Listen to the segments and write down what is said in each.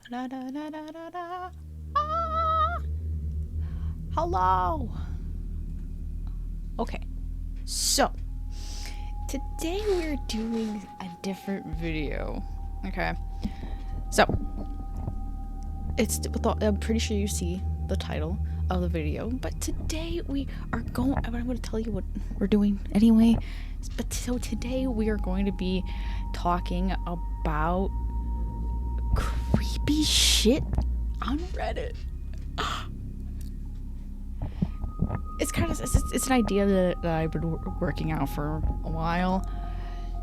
Da, da, da, da, da, da. Ah! Hello. Okay, so today we're doing a different video. Okay, so I'm pretty sure you see the title of the video, but today we are going. I'm going to tell you what we're doing anyway. But so today we are going to be talking about creepy shit on Reddit. It's an idea that I've been working out for a while.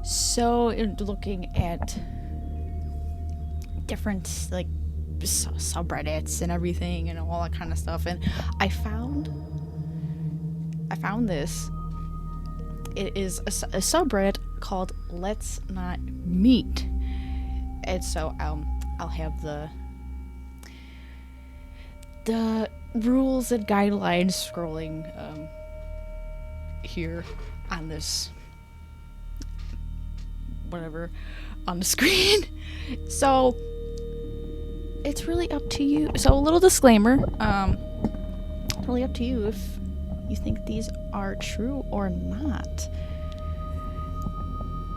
So looking at different like subreddits and everything and all that kind of stuff, and I found this. It is a subreddit called LetsNotMeet, and so I'll have the rules and guidelines scrolling here on this whatever on the screen. So it's really up to you. So a little disclaimer, it's really up to you if you think these are true or not.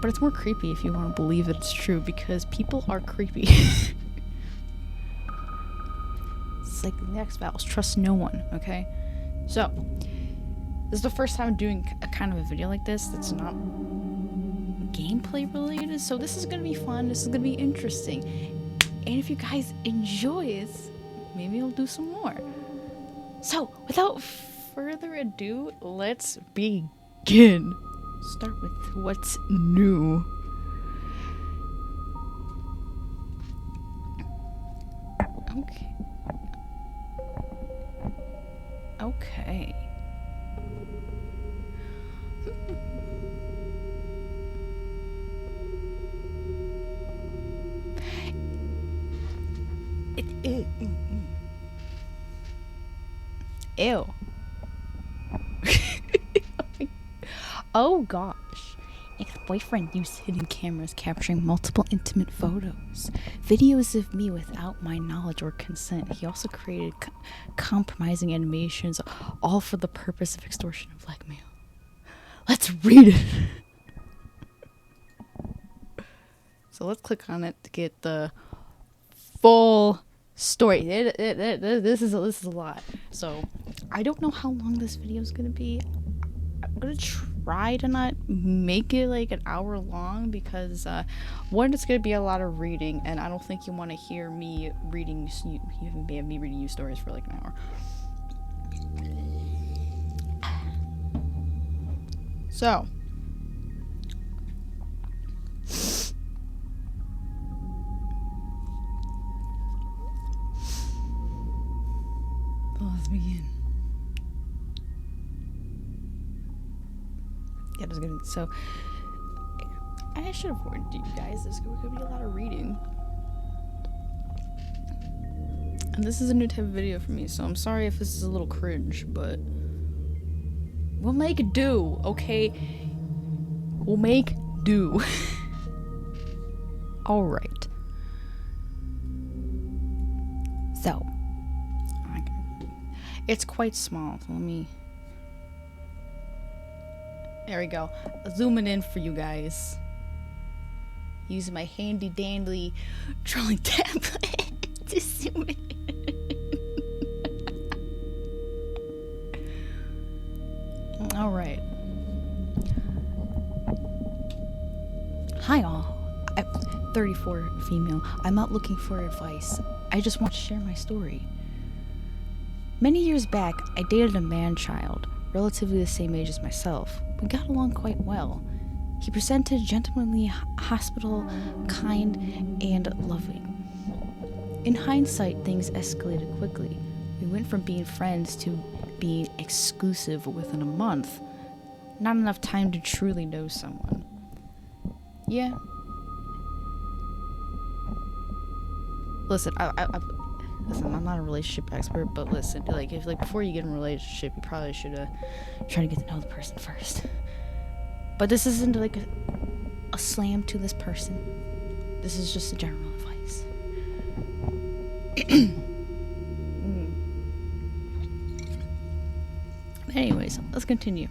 But it's more creepy if you want to believe that it's true, because people are creepy. It's like the X-Files. Trust no one, okay? So, this is the first time I'm doing a kind of a video like this that's not gameplay related, so this is gonna be fun, this is gonna be interesting. And if you guys enjoy this, maybe I'll do some more. So, without further ado, let's begin. Start with what's new. Okay. Ew. Oh gosh. Ex-boyfriend used hidden cameras capturing multiple intimate photos. Videos of me without my knowledge or consent. He also created compromising animations, all for the purpose of extortion and blackmail. Let's read it. So let's click on it to get the full story. This is a lot. So I don't know how long this video is gonna be. I'm gonna try to not make it like an hour long, because one, it's gonna be a lot of reading, and I don't think you want to hear me reading me reading you stories for like an hour. So let's begin. Yeah, so I should have warned you guys, there's going to be a lot of reading. And this is a new type of video for me, so I'm sorry if this is a little cringe, but we'll make it do, okay? We'll make do. Alright. So, it's quite small, so let me... There we go. Zooming in for you guys. Using my handy dandy trolling tablet to zoom in. Alright. Hi all. I'm 34, female. I'm not looking for advice. I just want to share my story. Many years back, I dated a man-child, relatively the same age as myself. We got along quite well. He presented gentlemanly, hospitable, kind, and loving. In hindsight, things escalated quickly. We went from being friends to being exclusive within a month. Not enough time to truly know someone. Yeah. Listen, listen, I'm not a relationship expert, but listen, if before you get in a relationship, you probably should try to get to know the person first. But this isn't like a slam to this person. This is just a general advice. Anyways, let's continue.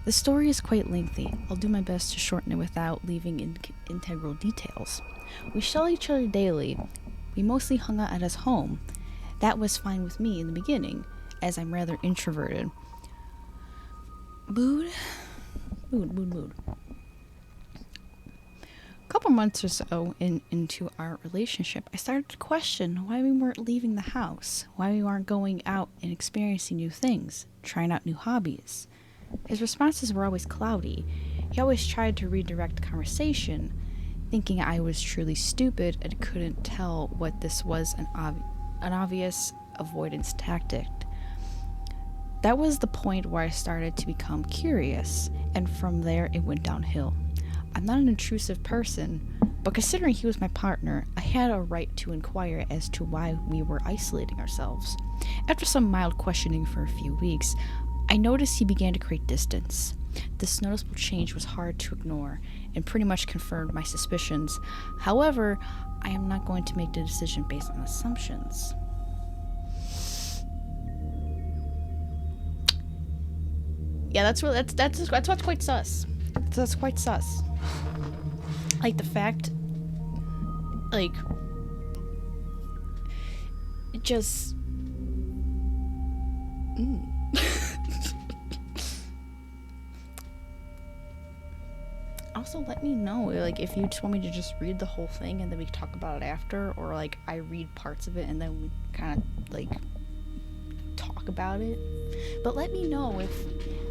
The story is quite lengthy. I'll do my best to shorten it without leaving integral details. We saw each other daily. We mostly hung out at his home. That was fine with me in the beginning, as I'm rather introverted. Mood. A couple months or so into our relationship, I started to question why we weren't leaving the house, why we weren't going out and experiencing new things, trying out new hobbies. His responses were always cloudy. He always tried to redirect the conversation, thinking I was truly stupid and couldn't tell what this was an obvious avoidance tactic. That was the point where I started to become curious, and from there it went downhill. I'm not an intrusive person, but considering he was my partner, I had a right to inquire as to why we were isolating ourselves. After some mild questioning for a few weeks, I noticed he began to create distance. This noticeable change was hard to ignore and pretty much confirmed my suspicions. However, I am not going to make the decision based on assumptions. Yeah, that's what's quite sus. That's quite sus. Like the fact, like, just. Also, let me know, like, if you just want me to just read the whole thing and then we talk about it after, or like I read parts of it and then we kind of like talk about it. But let me know if,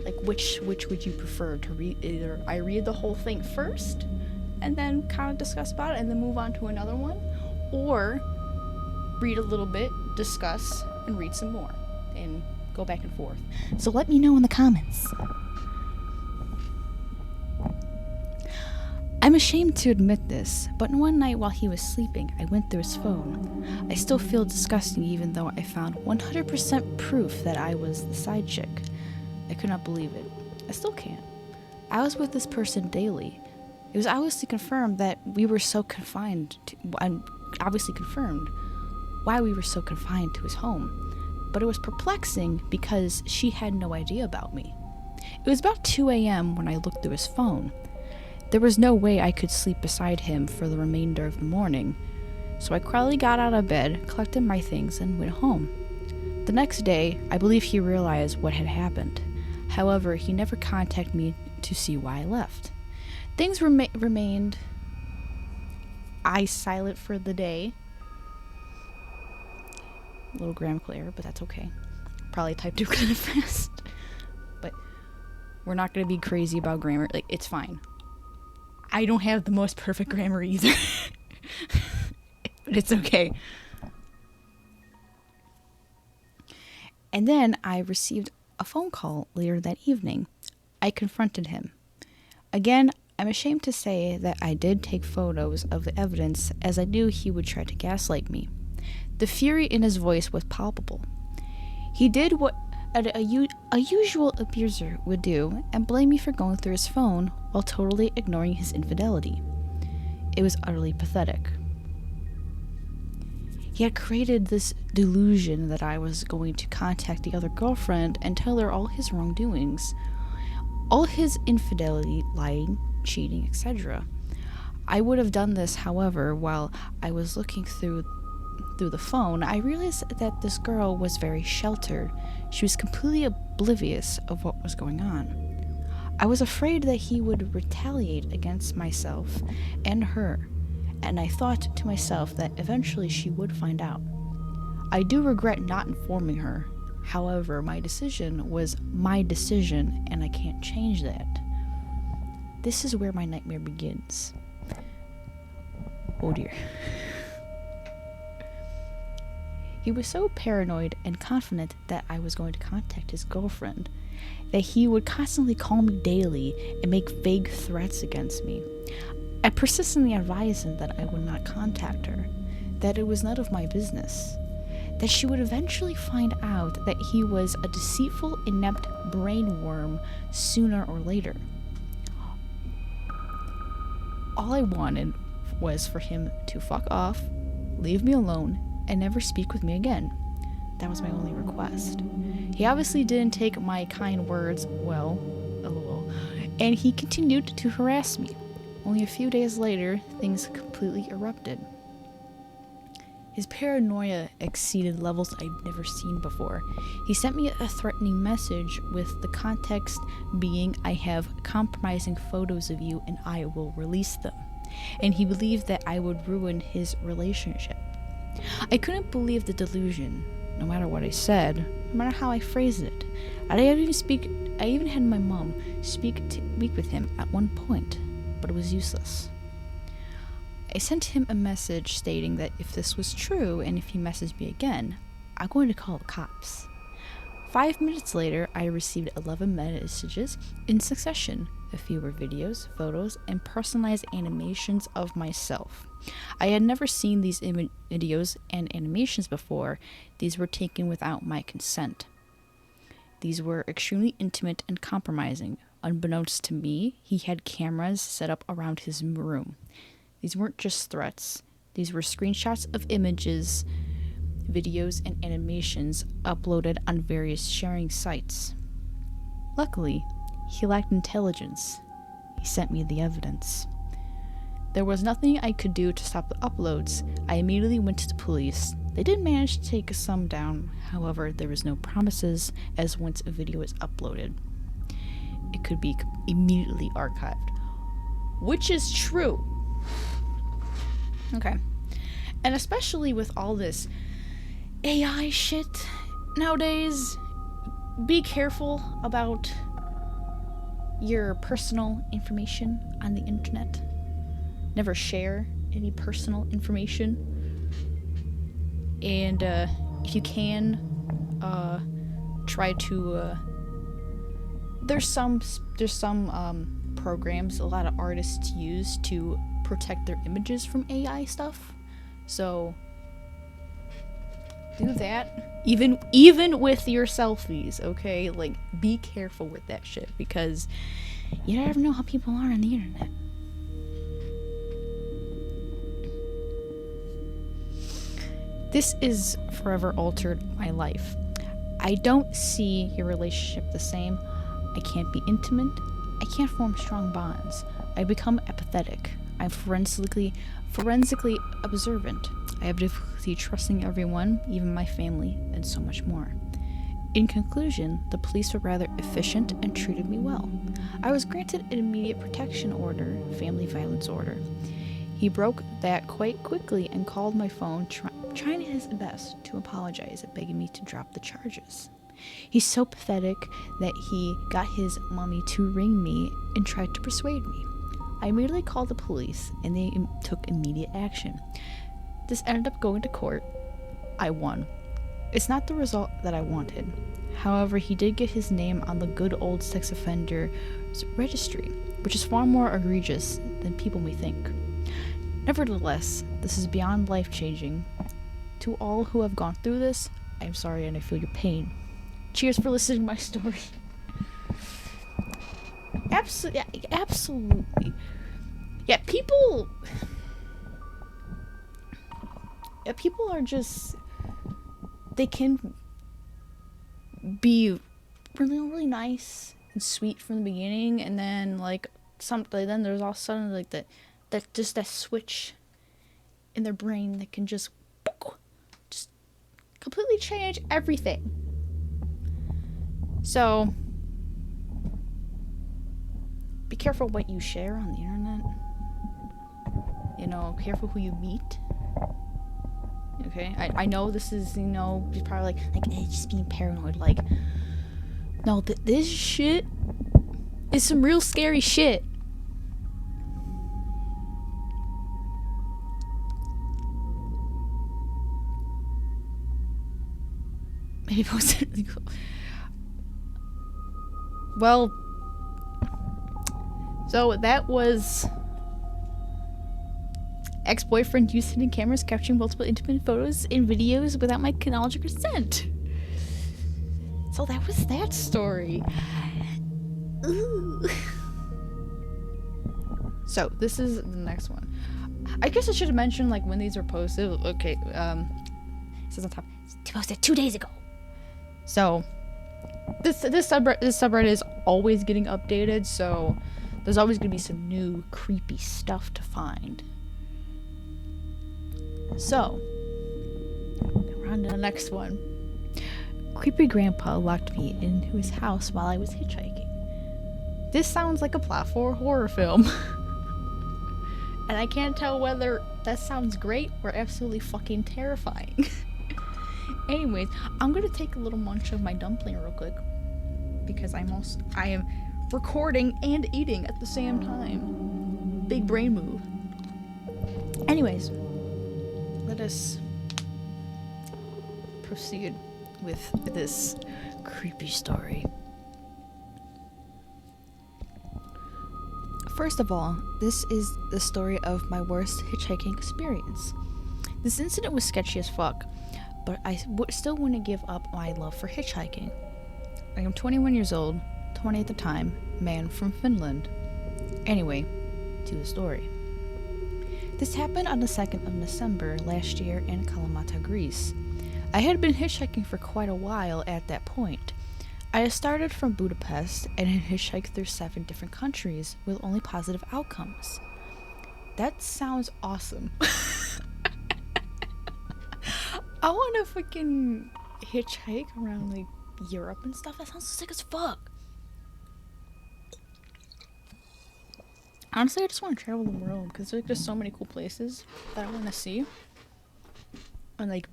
like, which would you prefer to read? Either I read the whole thing first and then kind of discuss about it and then move on to another one, or read a little bit, discuss, and read some more and go back and forth. So let me know in the comments. I'm ashamed to admit this, but one night while he was sleeping, I went through his phone. I still feel disgusting even though I found 100% proof that I was the side chick. I could not believe it. I still can't. I was with this person daily. It was obviously confirmed that we were so confined to, and obviously confirmed why we were so confined to his home. But it was perplexing because she had no idea about me. It was about 2 a.m. when I looked through his phone. There was no way I could sleep beside him for the remainder of the morning, so I quietly got out of bed, collected my things, and went home. The next day, I believe he realized what had happened. However, he never contacted me to see why I left. Things remained silent for the day. A little grammatical error, but that's okay. Probably typed it kind of fast. But we're not going to be crazy about grammar. Like, it's fine. I don't have the most perfect grammar either. But it's okay. And then I received a phone call later that evening. I confronted him. Again, I'm ashamed to say that I did take photos of the evidence, as I knew he would try to gaslight me. The fury in his voice was palpable. He did what a usual abuser would do and blame me for going through his phone while totally ignoring his infidelity. It was utterly pathetic. He had created this delusion that I was going to contact the other girlfriend and tell her all his wrongdoings, all his infidelity, lying, cheating, etc. I would have done this, however, while I was looking through the phone, I realized that this girl was very sheltered. She was completely oblivious of what was going on. I was afraid that he would retaliate against myself and her, and I thought to myself that eventually she would find out. I do regret not informing her. However, my decision was my decision, and I can't change that. This is where my nightmare begins. Oh dear. He was so paranoid and confident that I was going to contact his girlfriend, that he would constantly call me daily and make vague threats against me. I persistently advised him that I would not contact her, that it was none of my business, that she would eventually find out that he was a deceitful, inept brainworm sooner or later. All I wanted was for him to fuck off, leave me alone, and never speak with me again. That was my only request. He obviously didn't take my kind words well, lol, and he continued to harass me. Only a few days later, things completely erupted. His paranoia exceeded levels I'd never seen before. He sent me a threatening message with the context being, I have compromising photos of you and I will release them. And he believed that I would ruin his relationship. I couldn't believe the delusion, no matter what I said, no matter how I phrased it. I even had my mom speak with him at one point, but it was useless. I sent him a message stating that if this was true and if he messaged me again, I'm going to call the cops. 5 minutes later, I received 11 messages in succession. A few were videos, photos, and personalized animations of myself. I had never seen these videos and animations before. These were taken without my consent. These were extremely intimate and compromising. Unbeknownst to me, he had cameras set up around his room. These weren't just threats. These were screenshots of images, videos, and animations uploaded on various sharing sites. Luckily, he lacked intelligence. He sent me the evidence. There was nothing I could do to stop the uploads. I immediately went to the police. They did manage to take some down. However, there was no promises, as once a video is uploaded, it could be immediately archived. Which is true. Okay. And especially with all this AI shit nowadays, be careful about your personal information on the internet. Never share any personal information. And if you can, try to there's some programs a lot of artists use to protect their images from AI stuff. So do that. Even with your selfies, okay? Like, be careful with that shit, because you never know how people are on the internet. This is forever altered my life. I don't see your relationship the same. I can't be intimate. I can't form strong bonds. I become apathetic. I'm forensically observant. I have difficulty trusting everyone, even my family, and so much more. In conclusion, the police were rather efficient and treated me well. I was granted an immediate protection order, family violence order. He broke that quite quickly and called my phone, trying his best to apologize and begging me to drop the charges. He's so pathetic that he got his mommy to ring me and tried to persuade me. I immediately called the police and they took immediate action. This ended up going to court. I won. It's not the result that I wanted. However, he did get his name on the good old sex offender registry, which is far more egregious than people may think. Nevertheless, this is beyond life-changing. To all who have gone through this, I'm sorry and I feel your pain. Cheers for listening to my story. Absolutely. Yeah, people are just, they can be really, really nice and sweet from the beginning, and then then there's all of a sudden that switch in their brain that can just completely change everything. So be careful what you share on the internet. You know, careful who you meet. Okay, I know this is, you're probably like just being paranoid. Like, no, this shit is some real scary shit. Maybe post it really cool. Well, so that was ex-boyfriend used hidden cameras capturing multiple intimate photos and videos without my knowledge or consent. So that was that story. Ooh. So this is the next one. I guess I should have mentioned when these were posted. Okay, says on top, it's posted 2 days ago. So this subreddit is always getting updated, so there's always gonna be some new creepy stuff to find. So we're on to the next one. Creepy grandpa locked me into his house while I was hitchhiking. This sounds like a plot for a horror film. And I can't tell whether that sounds great or absolutely fucking terrifying. Anyways, I'm gonna take a little munch of my dumpling real quick, because I am recording and eating at the same time. Big brain move. Anyways, let us proceed with this creepy story. First of all, this is the story of my worst hitchhiking experience. This incident was sketchy as fuck, but I still wouldn't give up my love for hitchhiking. I am 21 years old, 20 at the time, man from Finland. Anyway, to the story. This happened on the 2nd of December last year in Kalamata, Greece. I had been hitchhiking for quite a while at that point. I had started from Budapest and had hitchhiked through 7 different countries with only positive outcomes. That sounds awesome. I want to fucking hitchhike around like Europe and stuff. That sounds sick as fuck. Honestly, I just want to travel the world because there's just so many cool places that I want to see. And like,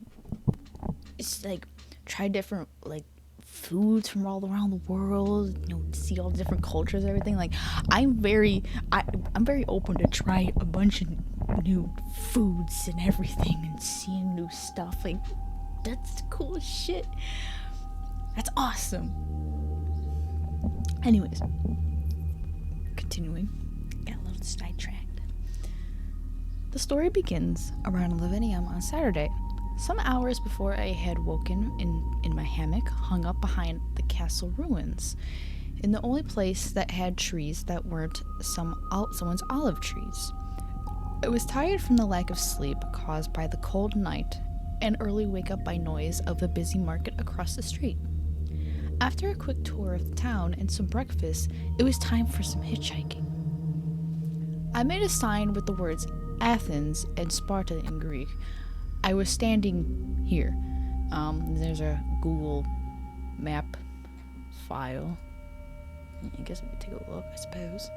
it's like try different like foods from all around the world, you know, see all the different cultures and everything. Like I'm very open to try a bunch of new foods and everything and seeing new stuff. Like that's cool as shit. That's awesome. Anyways, continuing, got a little sidetracked. The story begins around 11 a.m. on Saturday, some hours before I had woken in my hammock, hung up behind the castle ruins, in the only place that had trees that weren't someone's olive trees. I was tired from the lack of sleep caused by the cold night and early wake-up by noise of the busy market across the street. After a quick tour of the town and some breakfast, it was time for some hitchhiking. I made a sign with the words Athens and Sparta in Greek. I was standing here. There's a Google map file. I guess we could take a look, I suppose.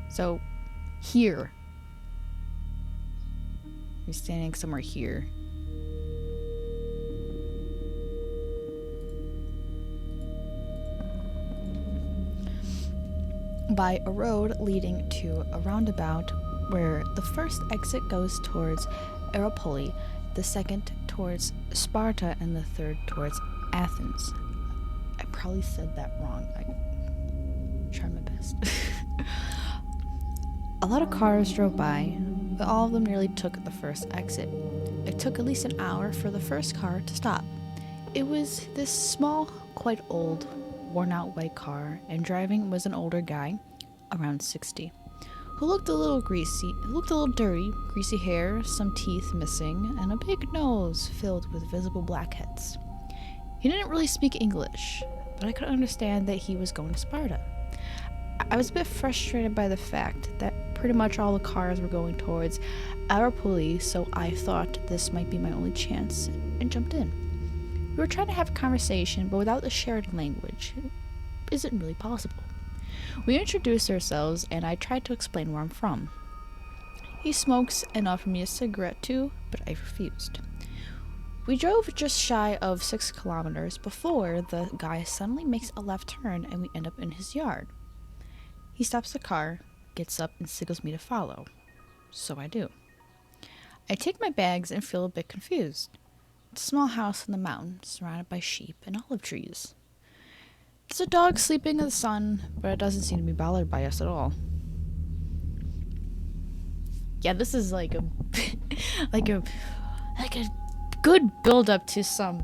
So, here. You're standing somewhere here. By a road leading to a roundabout where the first exit goes towards Aeropoli, the second towards Sparta, and the third towards Athens. I probably said that wrong. I tried my best. A lot of cars drove by, but all of them nearly took the first exit. It took at least an hour for the first car to stop. It was this small, quite old, worn-out white car, and driving was an older guy, around 60, who looked a little dirty, greasy hair, some teeth missing, and a big nose filled with visible blackheads. He didn't really speak English, but I could understand that he was going to Sparta. I was a bit frustrated by the fact that pretty much all the cars were going towards Aeropoli, so I thought this might be my only chance and jumped in. We were trying to have a conversation, but without the shared language, it isn't really possible. We introduced ourselves, and I tried to explain where I'm from. He smokes and offered me a cigarette too, but I refused. We drove just shy of 6 kilometers before the guy suddenly makes a left turn and we end up in his yard. He stops the car, gets up, and signals me to follow. So I do. I take my bags and feel a bit confused. It's a small house in the mountains, surrounded by sheep and olive trees. There's a dog sleeping in the sun, but it doesn't seem to be bothered by us at all. Yeah, this is like a like a good build up to some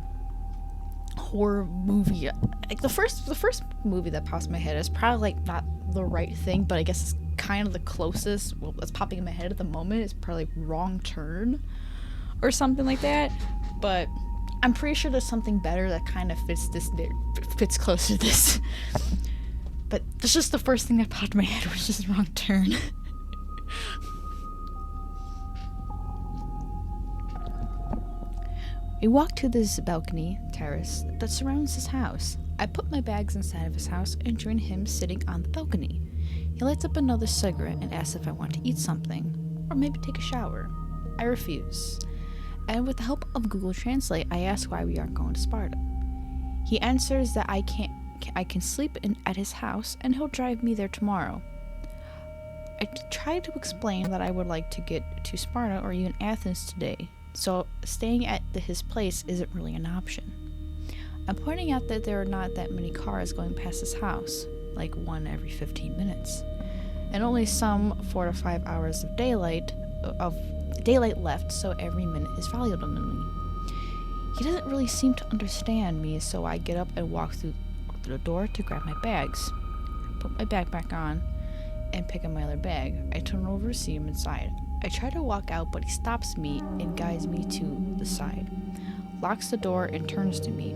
horror movie. Like the first movie that pops in my head is probably like not the right thing, but I guess it's kind of the closest. Well, that's popping in my head at the moment is probably Wrong Turn. or something like that, but I'm pretty sure there's something better that kind of fits closer to this. But that's just the first thing that popped in my head, was just wrong turn. We walk to this balcony terrace that surrounds his house. I put my bags inside of his house and join him sitting on the balcony. He lights up another cigarette and asks if I want to eat something, or maybe take a shower. I refuse. And with the help of Google Translate, I ask why we aren't going to Sparta. He answers that I can sleep at his house and he'll drive me there tomorrow. I try to explain that I would like to get to Sparta or even Athens today, so staying at his place isn't really an option. I'm pointing out that there are not that many cars going past his house, like one every 15 minutes, and only some 4 to 5 hours of daylight left, so every minute is valuable to me. He doesn't really seem to understand me, so I get up and walk through the door to grab my bags. I put my backpack on and pick up my other bag. I turn over to see him inside. I try to walk out, but he stops me and guides me to the side, locks the door, and turns to me.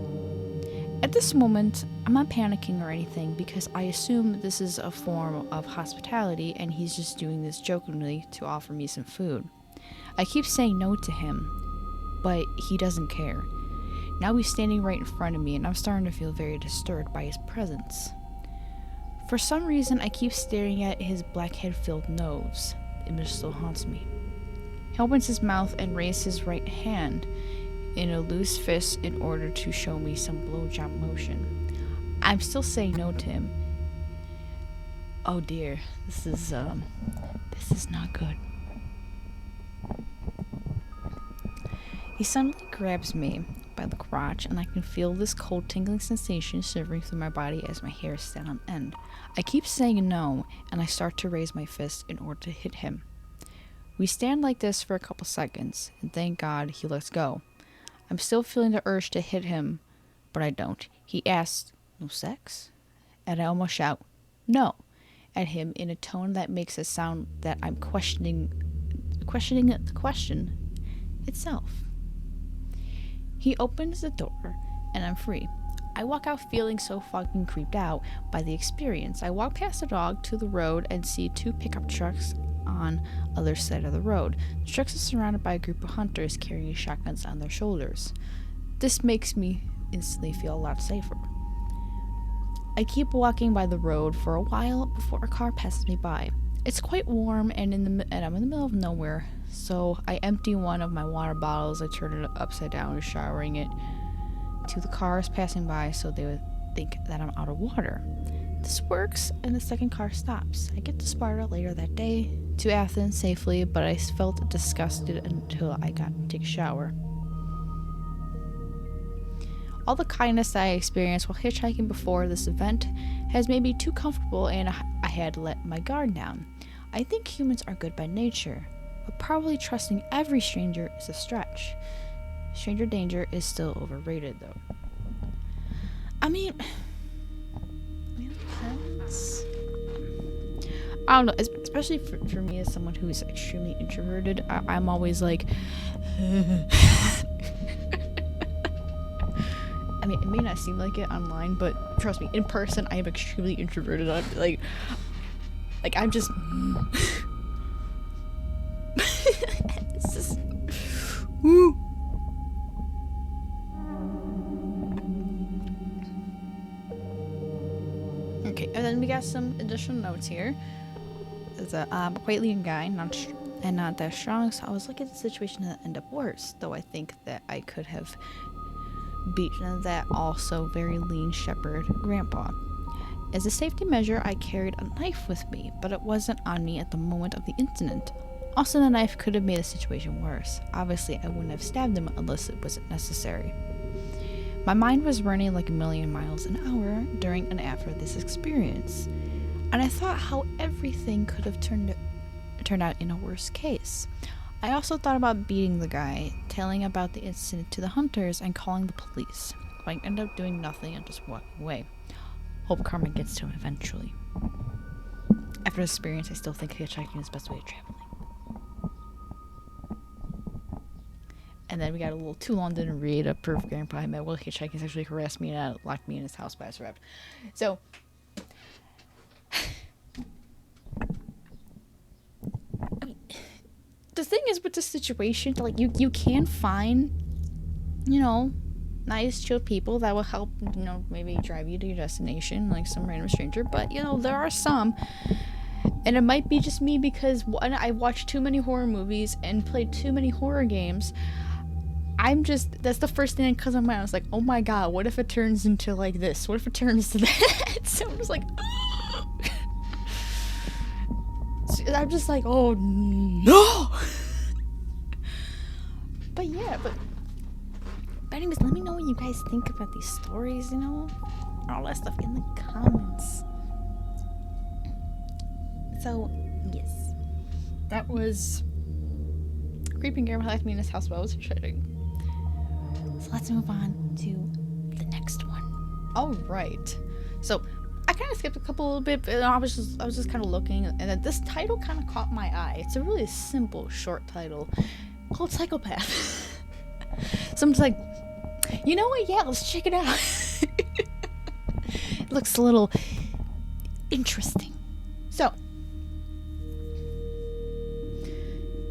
At this moment, I'm not panicking or anything because I assume this is a form of hospitality and he's just doing this jokingly to offer me some food. I keep saying no to him, but he doesn't care. Now he's standing right in front of me and I'm starting to feel very disturbed by his presence. For some reason, I keep staring at his blackhead-filled nose. The image still haunts me. He opens his mouth and raises his right hand in a loose fist in order to show me some blowjob motion. I'm still saying no to him. Oh dear, this is not good. He suddenly grabs me by the crotch and I can feel this cold tingling sensation shivering through my body as my hair stands on end. I keep saying no and I start to raise my fist in order to hit him. We stand like this for a couple seconds and thank God he lets go. I'm still feeling the urge to hit him, but I don't. He asks, "No sex?" And I almost shout, "No," at him in a tone that makes it sound that I'm questioning the question itself. He opens the door, and I'm free. I walk out feeling so fucking creeped out by the experience. I walk past the dog to the road and see 2 pickup trucks on other side of the road. The trucks are surrounded by a group of hunters carrying shotguns on their shoulders. This makes me instantly feel a lot safer. I keep walking by the road for a while before a car passes me by. It's quite warm and I'm in the middle of nowhere, so I empty one of my water bottles. I turn it upside down and showering it to the cars passing by so they would think that I'm out of water. This works, and the second car stops. I get to Sparta later that day, to Athens safely, but I felt disgusted until I got to take a shower. All the kindness that I experienced while hitchhiking before this event has made me too comfortable and I had to let my guard down. I think humans are good by nature, but probably trusting every stranger is a stretch. Stranger danger is still overrated though. I mean, it depends. I don't know, especially for me as someone who is extremely introverted, I'm always like, I mean, it may not seem like it online, but trust me, in person, I am extremely introverted. I'm like I'm just, it's just, woo. Okay, and then we got some additional notes here. It's a quite lean guy, not that strong, so I was looking at the situation that ended up worse, though I think that I could have beaten that also very lean shepherd grandpa. As a safety measure, I carried a knife with me, but it wasn't on me at the moment of the incident. Also, the knife could have made the situation worse. Obviously, I wouldn't have stabbed him unless it wasn't necessary. My mind was running like a million miles an hour during and after this experience, and I thought how everything could have turned out in a worse case. I also thought about beating the guy, telling about the incident to the hunters, and calling the police, but I ended up doing nothing and just walking away. Hope karma gets to him eventually. After this experience, I still think hitchhiking is the best way of traveling. And then we got a little too long, didn't read. A perv grandpa I met while hitchhiking sexually harassed me and locked me in his house by a survived. So, I mean, the thing is with this situation, like, you can find, you know, nice, chill people that will help, you know, maybe drive you to your destination, like some random stranger. But, you know, there are some, and it might be just me because one, I watched too many horror movies and played too many horror games. That's the first thing that comes to my mind. I was like, oh my god, what if it turns into like this? What if it turns to that? So I'm just like, I'm just like, oh no. But yeah, but anyways, let me know what you guys think about these stories, you know, all that stuff in the comments. So yes, that was creeping grandma left me in his house while I was hitchhiking. So let's move on to the next one. All right. So I kind of skipped a little bit, but I was just kind of looking, and then this title kind of caught my eye. It's a really simple, short title called Psychopath. So I'm just like, you know what? Yeah, let's check it out. It looks a little interesting.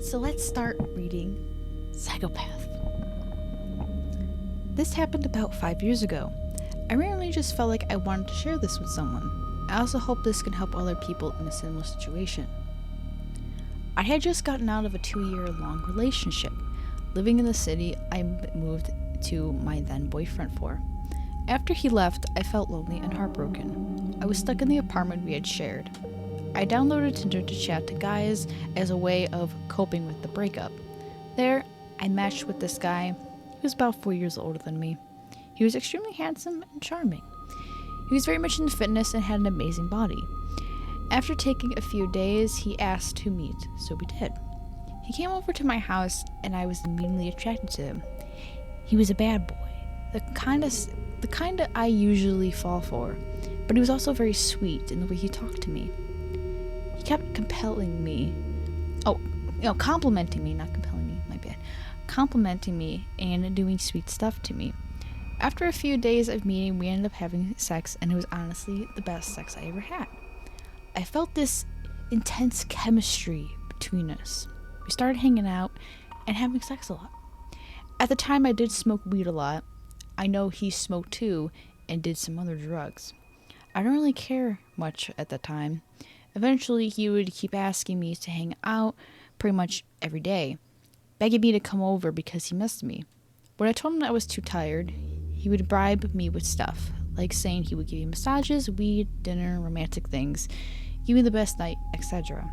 So let's start reading Psychopath. This happened about 5 years ago. I randomly just felt like I wanted to share this with someone. I also hope this can help other people in a similar situation. I had just gotten out of a 2-year-long relationship. Living in the city I moved to my then boyfriend for. After he left, I felt lonely and heartbroken. I was stuck in the apartment we had shared. I downloaded Tinder to chat to guys as a way of coping with the breakup. There, I matched with this guy. He was about 4 years older than me. He was extremely handsome and charming. He was very much into fitness and had an amazing body. After taking a few days, he asked to meet, so we did. He came over to my house, and I was immediately attracted to him. He was a bad boy, the kind of I usually fall for, but he was also very sweet in the way he talked to me. He kept complimenting me, not compelling me, my bad. Complimenting me and doing sweet stuff to me. After a few days of meeting, we ended up having sex, and it was honestly the best sex I ever had. I felt this intense chemistry between us. We started hanging out and having sex a lot. At the time, I did smoke weed a lot. I know he smoked too and did some other drugs. I don't really care much at the time. Eventually, he would keep asking me to hang out pretty much every day, begging me to come over because he missed me. When I told him I was too tired, he would bribe me with stuff, like saying he would give me massages, weed, dinner, romantic things, give me the best night, etc.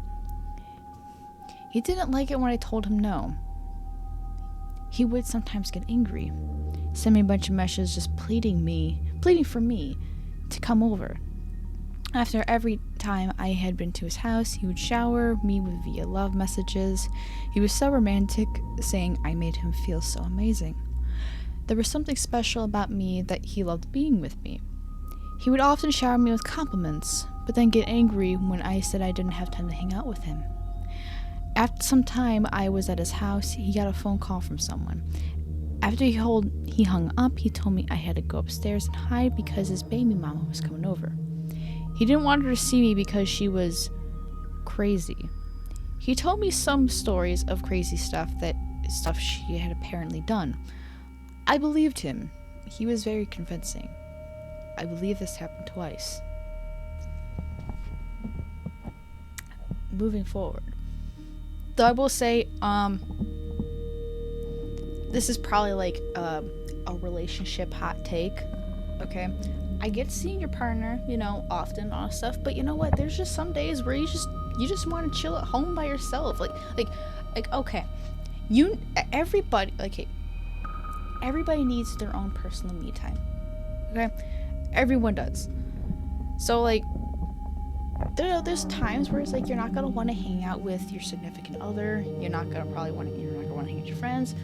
He didn't like it when I told him no. He would sometimes get angry, send me a bunch of messages just pleading for me to come over. After every time I had been to his house, he would shower me with via love messages. He was so romantic, saying I made him feel so amazing. There was something special about me that he loved being with me. He would often shower me with compliments, but then get angry when I said I didn't have time to hang out with him. After some time I was at his house, he got a phone call from someone. After he hung up, he told me I had to go upstairs and hide because his baby mama was coming over. He didn't want her to see me because she was crazy. He told me some stories of crazy stuff she had apparently done. I believed him. He was very convincing. I believe this happened twice. Moving forward. Though I will say, this is probably like a relationship hot take, okay? I get seeing your partner, you know, often on stuff, but you know what? There's just some days where you just want to chill at home by yourself. Like okay, everybody needs their own personal me time, okay? Everyone does. So like, there's times where it's like you're not gonna want to hang out with your significant other. You're not gonna want to hang out with your friends.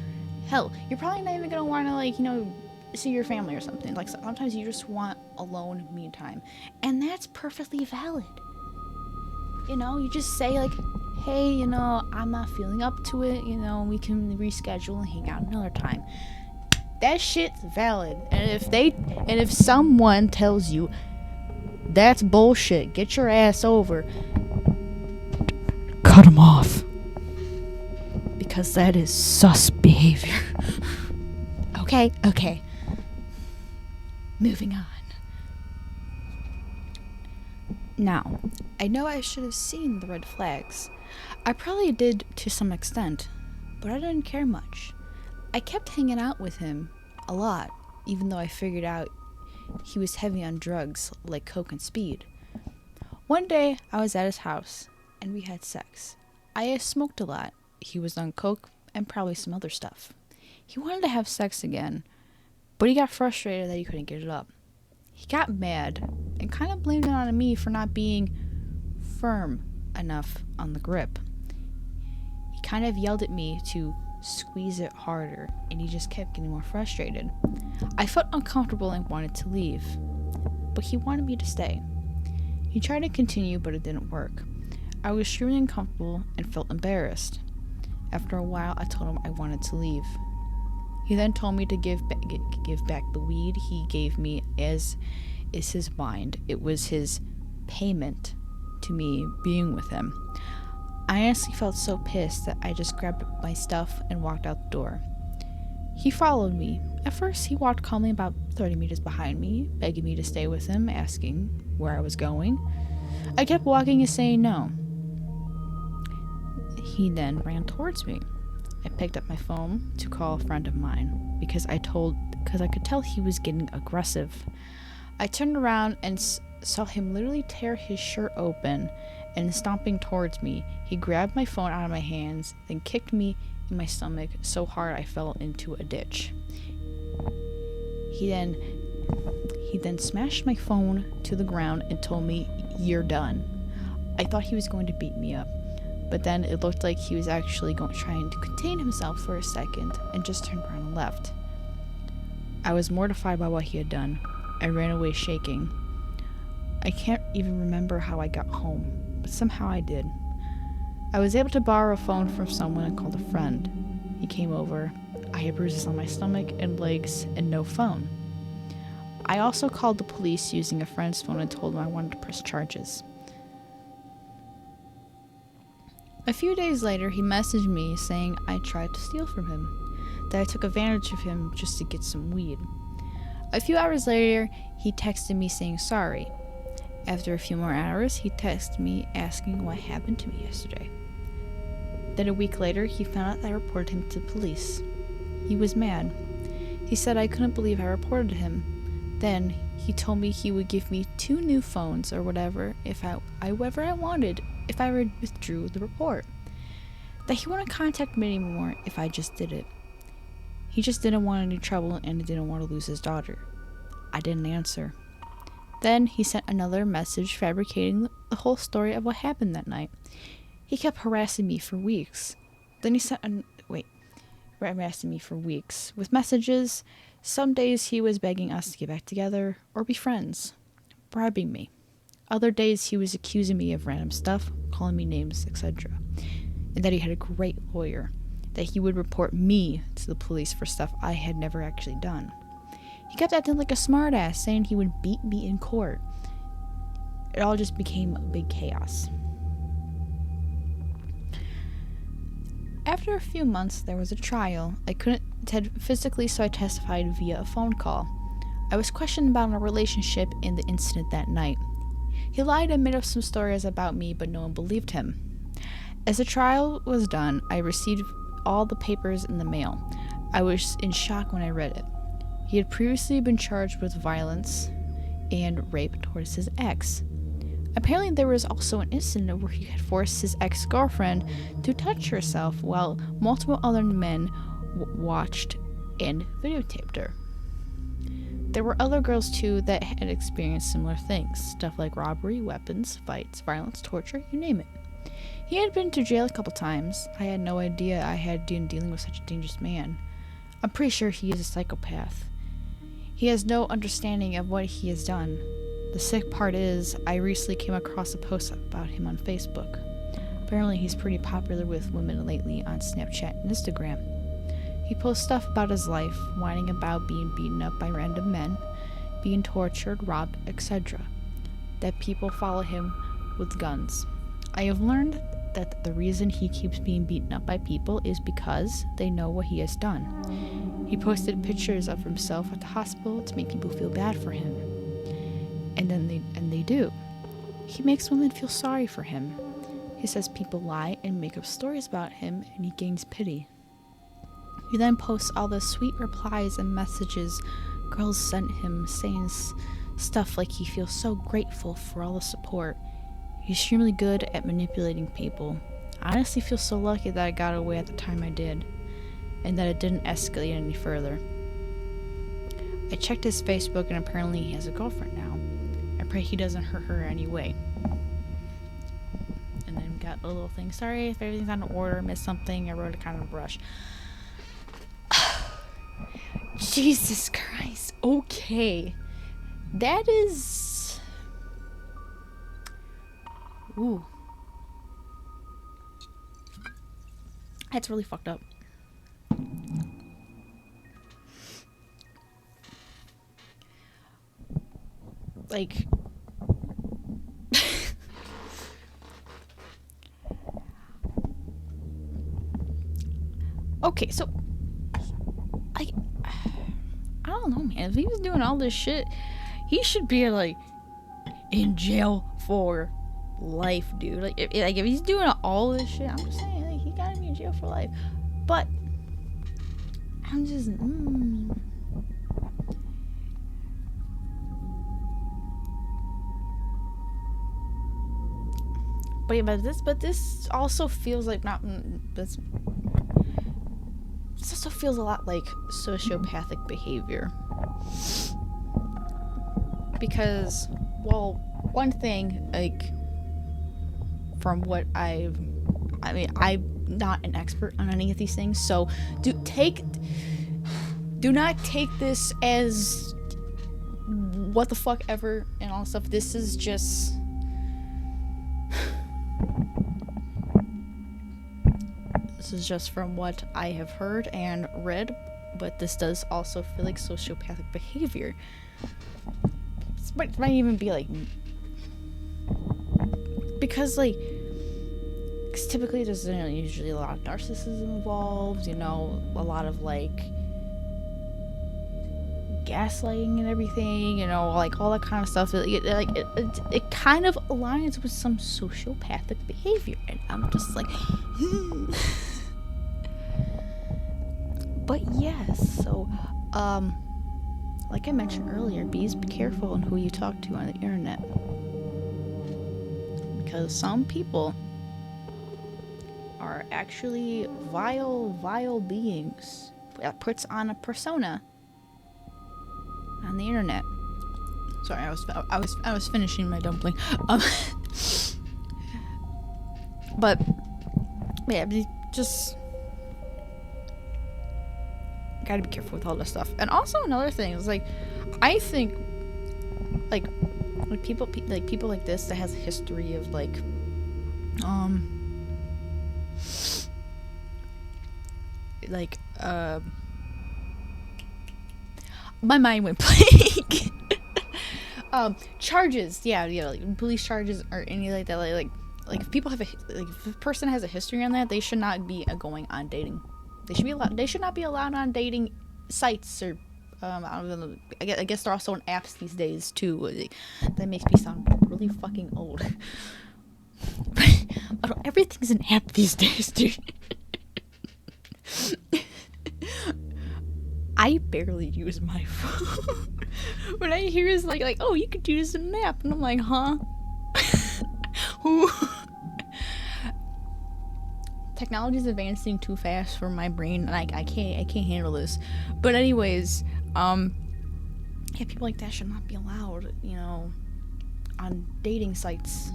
Hell, you're probably not even gonna want to, like, you know, see your family or something. Like, sometimes you just want alone me time, and that's perfectly valid. You know, you just say like, hey, I'm not feeling up to it, we can reschedule and hang out another time. That shit's valid. And if someone tells you that's bullshit, get your ass over, cut them off. Because that is sus behavior. Okay. Moving on. Now, I know I should have seen the red flags. I probably did to some extent, but I didn't care much. I kept hanging out with him a lot, even though I figured out he was heavy on drugs like coke and speed. One day, I was at his house, and we had sex. I smoked a lot. He was on coke and probably some other stuff. He wanted to have sex again, but he got frustrated that he couldn't get it up. He got mad and kind of blamed it on me for not being firm enough on the grip. He kind of yelled at me to squeeze it harder, and he just kept getting more frustrated. I felt uncomfortable and wanted to leave, but he wanted me to stay. He tried to continue, but it didn't work. I was extremely uncomfortable and felt embarrassed. After a while, I told him I wanted to leave. He then told me to give back the weed he gave me, as is his mind. It was his payment to me being with him. I honestly felt so pissed that I just grabbed my stuff and walked out the door. He followed me. At first, he walked calmly about 30 meters behind me, begging me to stay with him, asking where I was going. I kept walking and saying no. He then ran towards me. I picked up my phone to call a friend of mine because I could tell he was getting aggressive. I turned around and saw him literally tear his shirt open and stomping towards me. He grabbed my phone out of my hands, then kicked me in my stomach so hard I fell into a ditch. He then smashed my phone to the ground and told me, "You're done." I thought he was going to beat me up, but then it looked like he was actually trying to contain himself for a second and just turned around and left. I was mortified by what he had done. I ran away shaking. I can't even remember how I got home, but somehow I did. I was able to borrow a phone from someone and called a friend. He came over. I had bruises on my stomach and legs and no phone. I also called the police using a friend's phone and told them I wanted to press charges. A few days later, he messaged me saying I tried to steal from him, that I took advantage of him just to get some weed. A few hours later, he texted me saying sorry. After a few more hours, he texted me asking what happened to me yesterday. Then a week later, he found out that I reported him to the police. He was mad. He said I couldn't believe I reported him. Then he told me he would give me 2 new phones or whatever if whatever I wanted if I withdrew the report. That he wouldn't contact me anymore if I just did it. He just didn't want any trouble and didn't want to lose his daughter. I didn't answer. Then he sent another message fabricating the whole story of what happened that night. He kept harassing me for weeks. Then he harassing me for weeks with messages. Some days he was begging us to get back together or be friends, bribing me. Other days he was accusing me of random stuff, calling me names, etc. And that he had a great lawyer, that he would report me to the police for stuff I had never actually done. He kept acting like a smartass, saying he would beat me in court. It all just became a big chaos. After a few months, there was a trial. I couldn't attend physically, so I testified via a phone call. I was questioned about our relationship and the incident that night. He lied and made up some stories about me, but no one believed him. As the trial was done, I received all the papers in the mail. I was in shock when I read it. He had previously been charged with violence and rape towards his ex. Apparently, there was also an incident where he had forced his ex-girlfriend to touch herself while multiple other men watched and videotaped her. There were other girls too that had experienced similar things, stuff like robbery, weapons, fights, violence, torture, you name it. He had been to jail a couple times. I had no idea I had been dealing with such a dangerous man. I'm pretty sure he is a psychopath. He has no understanding of what he has done. The sick part is, I recently came across a post about him on Facebook. Apparently he's pretty popular with women lately on Snapchat and Instagram. He posts stuff about his life, whining about being beaten up by random men, being tortured, robbed, etc. That people follow him with guns. I have learned that the reason he keeps being beaten up by people is because they know what he has done. He posted pictures of himself at the hospital to make people feel bad for him. And they do. He makes women feel sorry for him. He says people lie and make up stories about him, and he gains pity. He then posts all the sweet replies and messages girls sent him, saying stuff like he feels so grateful for all the support. He's extremely good at manipulating people. I honestly feel so lucky that I got away at the time I did, and that it didn't escalate any further. I checked his Facebook, and apparently he has a girlfriend now. I pray he doesn't hurt her anyway. And then we got a little thing. Sorry if everything's out of order, missed something. I wrote it kind of a rush. Jesus Christ. Okay. That is... Ooh. That's really fucked up. Like... Okay, so... I don't know, man. If he was doing all this shit, he should be, like, in jail for life, dude. Like, if he's doing all this shit, I'm just saying, like, he gotta be in jail for life. But, I'm just, But yeah, but this also feels like this also feels a lot like sociopathic behavior. Because, well, one thing, like, from what I'm not an expert on any of these things, so do not take this as what the fuck ever and all stuff. This is just from what I have heard and read, but this does also feel like sociopathic behavior. It might even be like, because like, because typically there's usually a lot of narcissism involved, a lot of like gaslighting and everything, like all that kind of stuff. It kind of aligns with some sociopathic behavior, and I'm just like, But yes, so like I mentioned earlier, be careful on who you talk to on the internet, because some people are actually vile beings that puts on a persona on the internet. Sorry, I was finishing my dumpling. But yeah, just gotta be careful with all this stuff. And also another thing is, like, I think like people like this that has a history of like my mind went blank. Charges, like police charges or any like that, like if people have if a person has a history on that, they should not be going on dating. They should not be allowed on dating sites, or I guess they're also on apps these days too. That makes me sound really fucking old. But everything's an app these days, dude. I barely use my phone. When I hear is like, oh, you could use an app, and I'm like, huh? Who? Technology is advancing too fast for my brain, and I can't handle this. But anyways, people like that should not be allowed, on dating sites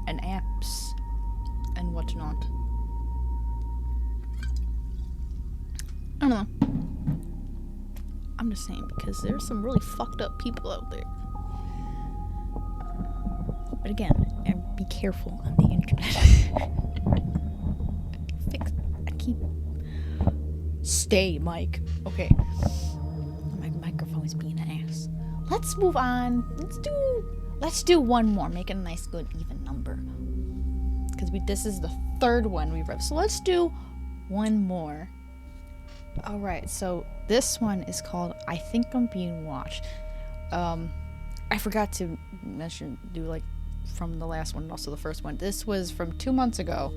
and apps and whatnot. I don't know. I'm just saying, because there's some really fucked up people out there. But again, be careful on the internet. Stay, Mike. Okay. My microphone's being an ass. Let's move on. Let's do one more. Make it a nice, good, even number. Because this is the third one we've read. So let's do one more. Alright, so this one is called I Think I'm Being Watched. I forgot to from the last one and also the first one. This was from 2 months ago.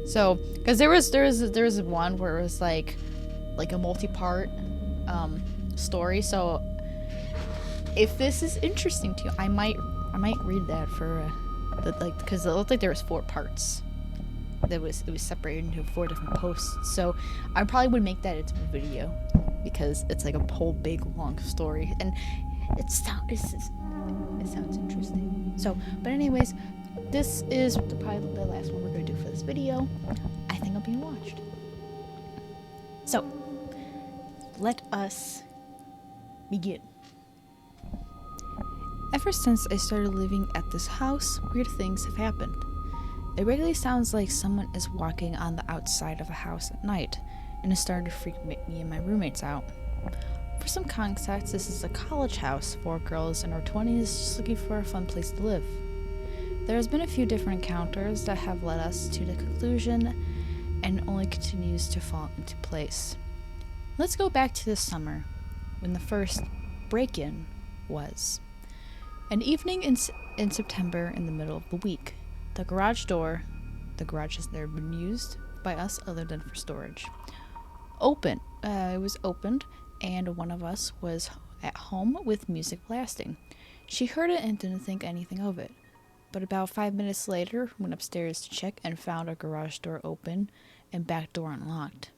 So, because there was one where it was like a multi-part story. So, if this is interesting to you, I might read that for because it looked like there was 4 parts. It was separated into 4 different posts. So, I probably would make that into a video because it's like a whole big long story and it sounds interesting. So, but anyways, this is probably the last one we're going to do for this video. I think I'm being watched. So, let us begin. Ever since I started living at this house, weird things have happened. It regularly sounds like someone is walking on the outside of a house at night, and it started to freak me and my roommates out. For some context, this is a college house, 4 girls in our 20s just looking for a fun place to live. There has been a few different encounters that have led us to the conclusion and only continues to fall into place. Let's go back to this summer, when the first break-in was. An evening in September in the middle of the week. The garage has never been used by us other than for storage. It was opened, and one of us was at home with music blasting. She heard it and didn't think anything of it. But about 5 minutes later, went upstairs to check and found our garage door open and back door unlocked.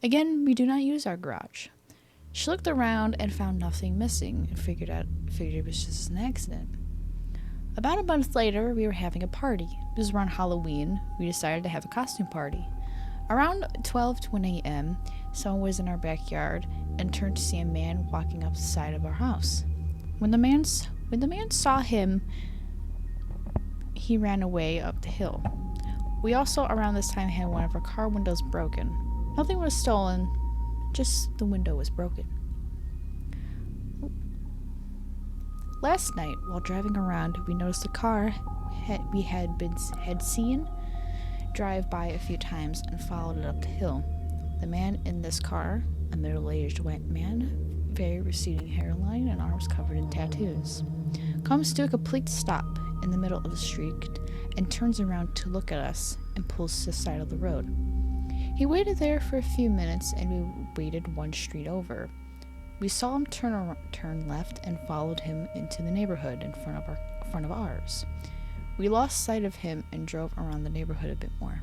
Again, we do not use our garage. She looked around and found nothing missing and figured it was just an accident. About a month later, we were having a party. It was around Halloween. We decided to have a costume party. Around 12 to 1 a.m., someone was in our backyard and turned to see a man walking up the side of our house. When the man saw him, he ran away up the hill. We also, around this time, had one of our car windows broken. Nothing was stolen, just the window was broken. Last night, while driving around, we noticed a car we had seen drive by a few times and followed it up the hill. The man in this car, a middle-aged white man, very receding hairline and arms covered in tattoos, comes to a complete stop in the middle of the street and turns around to look at us and pulls to the side of the road. He waited there for a few minutes and we waited one street over. We saw him turn left and followed him into the neighborhood in front of ours. We lost sight of him and drove around the neighborhood a bit more.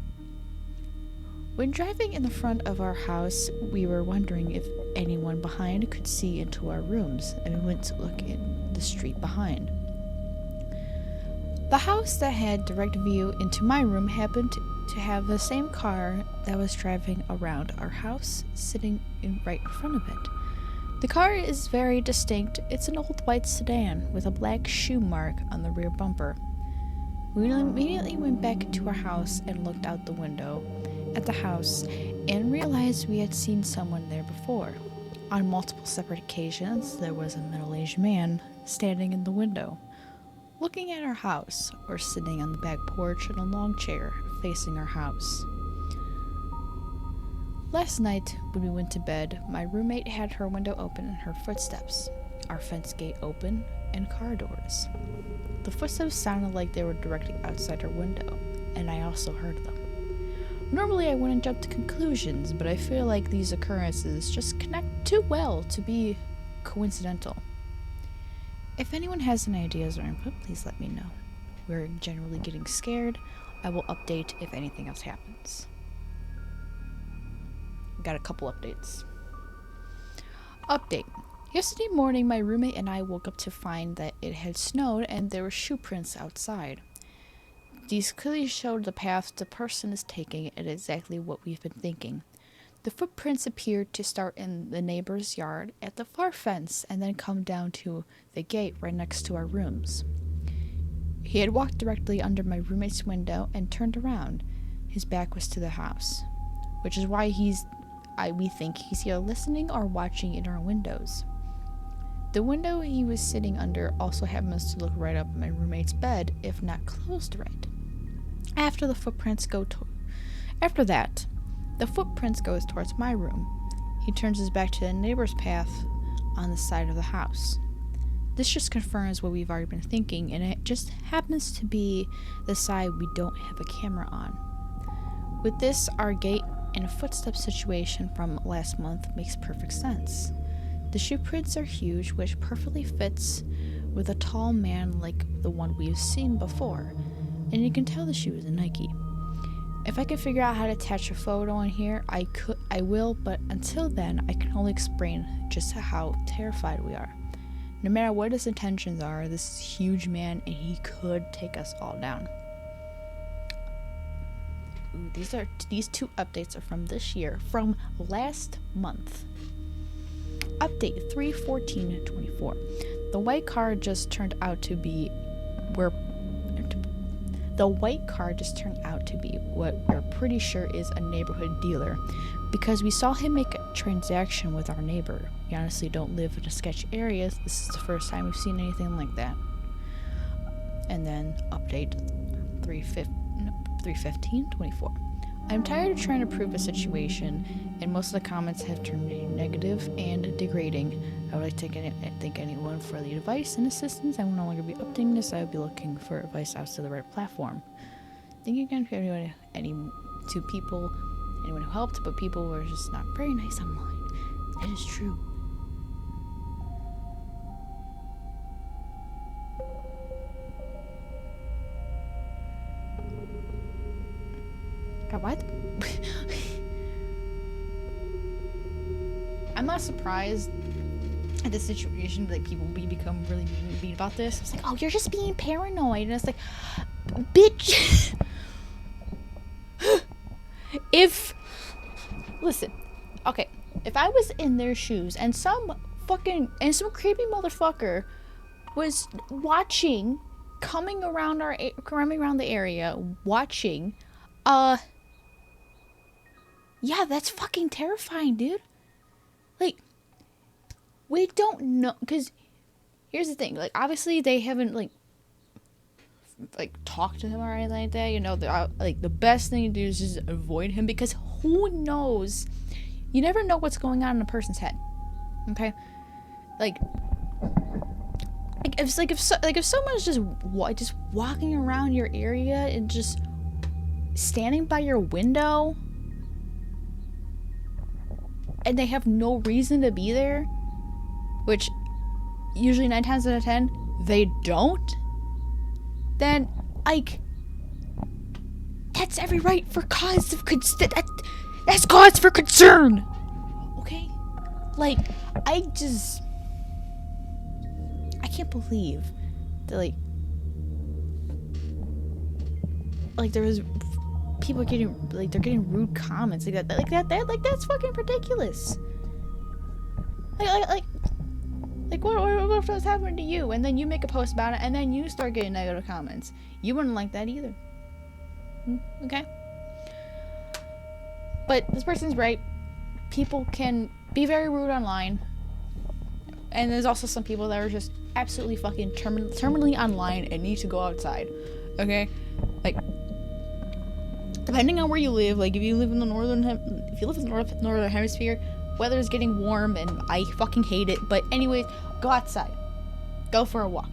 When driving in the front of our house, we were wondering if anyone behind could see into our rooms, and we went to look in the street behind. The house that had direct view into my room happened to have the same car that was driving around our house sitting right in front of it. The car is very distinct. It's an old white sedan with a black shoe mark on the rear bumper. We immediately went back into our house and looked out the window at the house and realized we had seen someone there before. On multiple separate occasions, there was a middle-aged man standing in the window, looking at our house, or sitting on the back porch in a long chair facing our house. Last night, when we went to bed, my roommate had her window open and heard footsteps, our fence gate open, and car doors. The footsteps sounded like they were directly outside her window, and I also heard them. Normally, I wouldn't jump to conclusions, but I feel like these occurrences just connect too well to be coincidental. If anyone has any ideas or input, please let me know. We're generally getting scared. I will update if anything else happens. Got a couple updates. Update. Yesterday morning, my roommate and I woke up to find that it had snowed and there were shoe prints outside. These clearly showed the path the person is taking and exactly what we've been thinking. The footprints appeared to start in the neighbor's yard at the far fence and then come down to the gate right next to our rooms. He had walked directly under my roommate's window and turned around. His back was to the house, which is why we think he's either listening or watching in our windows. The window he was sitting under also happens to look right up at my roommate's bed, if not closed right. After that, the footprints goes towards my room. He turns his back to the neighbor's path on the side of the house. This just confirms what we've already been thinking, and it just happens to be the side we don't have a camera on. With this, our gate and footstep situation from last month makes perfect sense. The shoe prints are huge, which perfectly fits with a tall man like the one we've seen before, and you can tell the shoe is a Nike. If I can figure out how to attach a photo on here, I will, but until then, I can only explain just how terrified we are. No matter what his intentions are, this is a huge man and he could take us all down. Ooh, these two updates are from this year, from last month. Update 3/14/24. The white car just turned out to be what we're pretty sure is a neighborhood dealer, because we saw him make a transaction with our neighbor. We honestly don't live in a sketch area. This is the first time we've seen anything like that. And then update 3/15/24. I'm tired of trying to prove a situation, and most of the comments have turned negative and degrading. I would like to thank anyone for the advice and assistance. I will no longer be updating this. I will be looking for advice out to the right platform. Thank you again for anyone who helped, but people were just not very nice online. That is true. God, what? I'm not surprised at this situation, like people become really mean about this. It's like, oh, you're just being paranoid, and it's like, bitch. Listen, okay, if I was in their shoes and some creepy motherfucker was watching, coming around the area, watching, yeah, that's fucking terrifying, dude. Like, we don't know, because here's the thing, like, obviously they haven't, like talked to him or anything like that, you know. The best thing to do is just avoid him, because who knows, you never know what's going on in a person's head, okay? If someone's just walking around your area and just standing by your window, and they have no reason to be there, which usually 9 times out of 10 they don't, then that's every right for cause of that's cause for concern. Okay, I can't believe that there was people getting they're getting rude comments like that. That's fucking ridiculous. What if that's happening to you, and then you make a post about it, and then you start getting negative comments? You wouldn't like that either. Okay? But this person's right. People can be very rude online, and there's also some people that are just absolutely fucking terminally online and need to go outside. Okay? Depending on where you live, if you live in the northern hemisphere, weather is getting warm and I fucking hate it. But anyways, go outside. Go for a walk.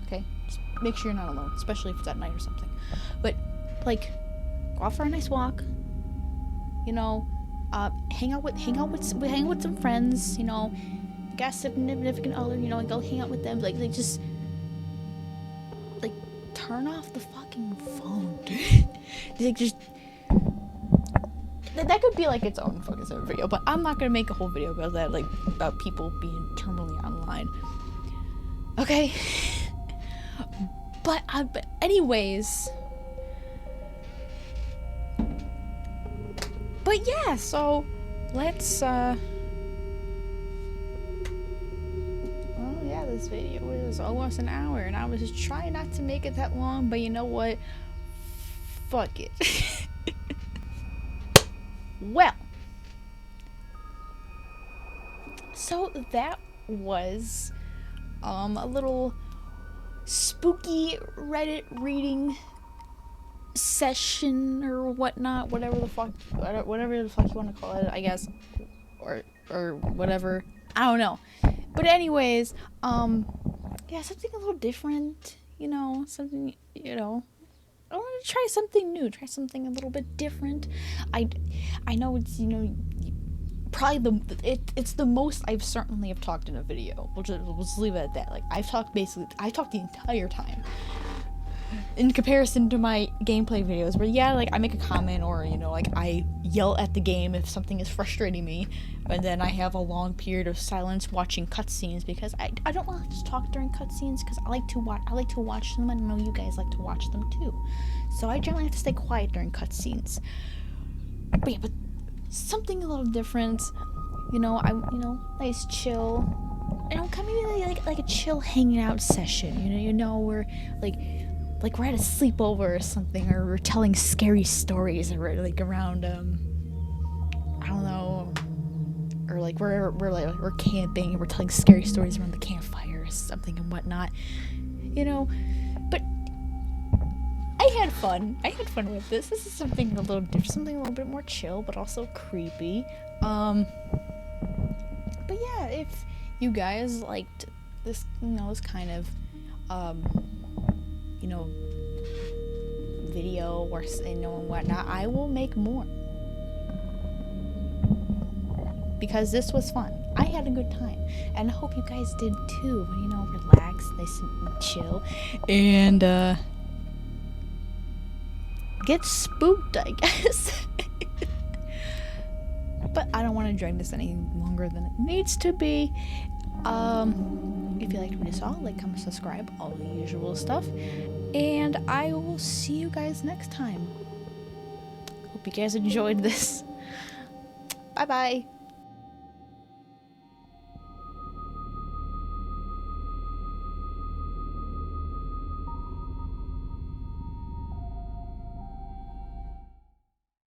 Okay? Just make sure you're not alone, especially if it's at night or something. But go out for a nice walk. You know, hang out with some friends. You know, got a significant other. You know, and go hang out with them. Just turn off the fucking phone, dude. That could be its own fucking separate video, but I'm not gonna make a whole video about that, about people being terminally online. Okay? But anyways. But yeah, so let's this video is almost an hour, and I was just trying not to make it that long, but you know what? Fuck it. Well, so that was a little spooky Reddit reading session or whatnot, whatever the fuck you want to call it, I guess, or whatever, I don't know. But anyways, yeah, something a little different, you know, something, you know, I want to try something new, try something a little bit different. I know it's, you know, probably it's the most I've certainly have talked in a video. We'll just leave it at that. Like, I talked the entire time. In comparison to my gameplay videos, where yeah, like I make a comment, or you know, like I yell at the game if something is frustrating me, and then I have a long period of silence watching cutscenes, because I don't want to just talk during cutscenes, because I like to watch them, and I know you guys like to watch them too. So I generally have to stay quiet during cutscenes. But yeah, but something a little different, you know. Nice chill, you know, kind of like a chill hanging out session. You know, where like we're at a sleepover or something, or we're telling scary stories, or like around I don't know, or like we're camping and we're telling scary stories around the campfire or something and whatnot, you know. But I had fun with this. This is something a little different, something a little bit more chill, but also creepy. But yeah, if you guys liked this, you know, this kind of you know, video or, you know, and whatnot, I will make more, because this was fun. I had a good time, and I hope you guys did too. You know, relax, nice and chill, and get spooked, I guess. But I don't want to drag this any longer than it needs to be. If you liked what you saw, like, comment, subscribe, all the usual stuff. And I will see you guys next time. Hope you guys enjoyed this. Bye bye.